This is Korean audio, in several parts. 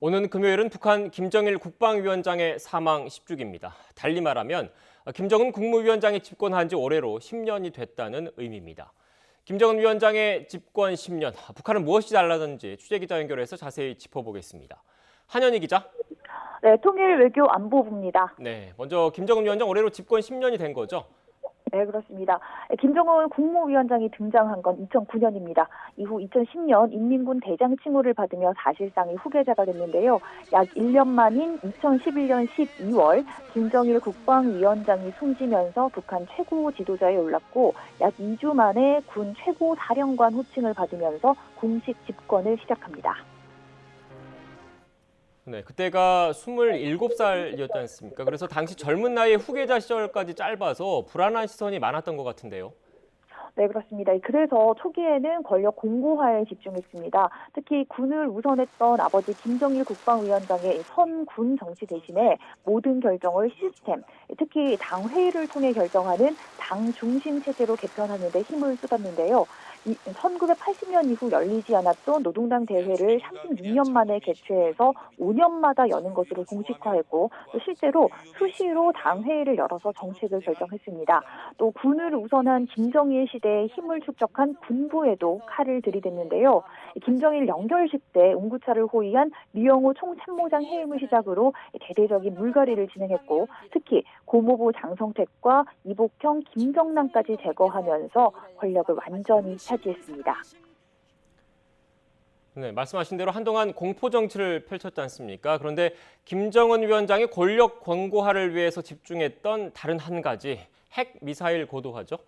오는 금요일은 북한 김정일 국방위원장의 사망 10주기입니다. 달리 말하면 김정은 국무위원장이 집권한 지 올해로 10년이 됐다는 의미입니다. 김정은 위원장의 집권 10년, 북한은 무엇이 달라졌는지 취재기자 연결해서 자세히 짚어보겠습니다. 한현희 기자. 네, 통일 외교 안보부입니다. 네, 먼저 김정은 위원장 올해로 집권 10년이 된 거죠? 네, 그렇습니다. 김정은 국무위원장이 등장한 건 2009년입니다. 이후 2010년 인민군 대장 칭호를 받으며 사실상의 후계자가 됐는데요. 약 1년 만인 2011년 12월 김정일 국방위원장이 숨지면서 북한 최고 지도자에 올랐고 약 2주 만에 군 최고 사령관 호칭을 받으면서 공식 집권을 시작합니다. 네, 그때가 27살이었지 않습니까? 그래서 당시 젊은 나이에 후계자 시절까지 짧아서 불안한 시선이 많았던 것 같은데요. 네, 그렇습니다. 그래서 초기에는 권력 공고화에 집중했습니다. 특히 군을 우선했던 아버지 김정일 국방위원장의 선군 정치 대신에 모든 결정을 시스템, 특히 당 회의를 통해 결정하는 당 중심 체제로 개편하는 데 힘을 쏟았는데요. 1980년 이후 열리지 않았던 노동당 대회를 36년 만에 개최해서 5년마다 여는 것으로 공식화했고 또 실제로 수시로 당 회의를 열어서 정책을 결정했습니다. 또 군을 우선한 김정일 시대에 힘을 축적한 군부에도 칼을 들이댔는데요. 김정일 영결식 때 운구차를 호위한 류영호 총참모장 해임을 시작으로 대대적인 물갈이를 진행했고 특히 고모부 장성택과 이복형 김정남까지 제거하면서 권력을 완전히 차지했습니다. 네, 말씀하신 대로 한동안 공포 정치를 펼쳤지 않습니까? 그런데 김정은 위원장이 권력 권고화를 위해서 집중했던 다른 한 가지, 핵 미사일 고도화죠?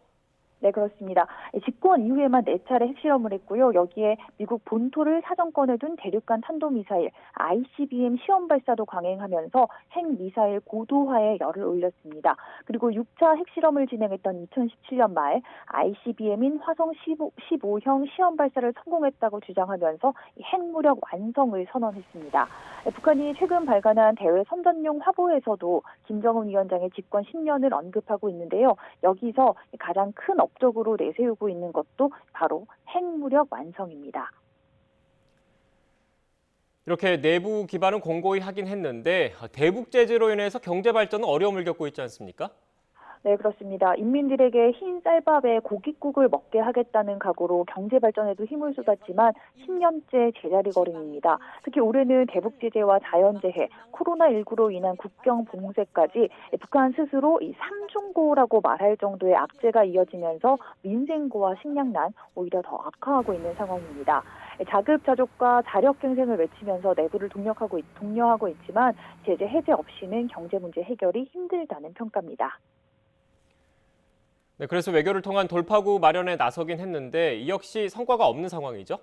네, 그렇습니다. 집권 이후에만 4차례 핵실험을 했고요. 여기에 미국 본토를 사정권에 둔 대륙간 탄도미사일 ICBM 시험 발사도 강행하면서 핵미사일 고도화에 열을 올렸습니다. 그리고 6차 핵실험을 진행했던 2017년 말 ICBM인 화성 15형 시험 발사를 성공했다고 주장하면서 핵무력 완성을 선언했습니다. 북한이 최근 발간한 대외 선전용 화보에서도 김정은 위원장의 집권 10년을 언급하고 있는데요. 여기서 가장 큰 업적으로 내세우고 있는 것도 바로 핵무력 완성입니다. 이렇게 내부 기반은 공고히 하긴 했는데 대북 제재로 인해서 경제 발전은 어려움을 겪고 있지 않습니까? 네, 그렇습니다. 인민들에게 흰 쌀밥에 고깃국을 먹게 하겠다는 각오로 경제 발전에도 힘을 쏟았지만 10년째 제자리 걸음입니다. 특히 올해는 대북 제재와 자연재해, 코로나19로 인한 국경 봉쇄까지 북한 스스로 이 삼중고라고 말할 정도의 악재가 이어지면서 민생고와 식량난 오히려 더 악화하고 있는 상황입니다. 자급자족과 자력갱생을 외치면서 내부를 독려하고 있지만 제재 해제 없이는 경제 문제 해결이 힘들다는 평가입니다. 네, 그래서 외교를 통한 돌파구 마련에 나서긴 했는데 이 역시 성과가 없는 상황이죠?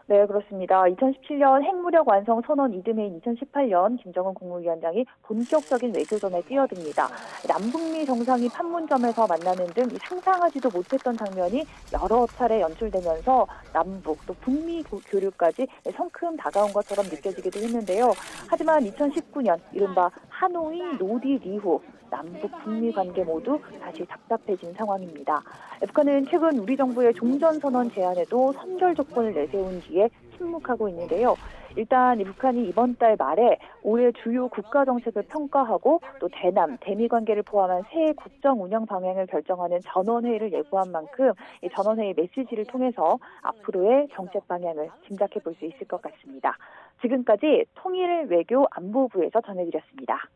네, 그렇습니다. 2017년 핵무력 완성 선언 이듬해인 2018년 김정은 국무위원장이 본격적인 외교전에 뛰어듭니다. 남북미 정상이 판문점에서 만나는 등 상상하지도 못했던 장면이 여러 차례 연출되면서 남북 또 북미 교류까지 성큼 다가온 것처럼 느껴지기도 했는데요. 하지만 2019년 이른바 하노이 노딜 이후 남북 북미 관계 모두 다시 답답해진 상황입니다. 북한은 최근 우리 정부의 종전선언 제안에도 선결 조건을 내세운 뒤에 침묵하고 있는데요. 일단 북한이 이번 달 말에 올해 주요 국가 정책을 평가하고 또 대남, 대미 관계를 포함한 새 국정 운영 방향을 결정하는 전원회의를 예고한 만큼 이 전원회의 메시지를 통해서 앞으로의 정책 방향을 짐작해 볼 수 있을 것 같습니다. 지금까지 통일 외교 안보부에서 전해드렸습니다.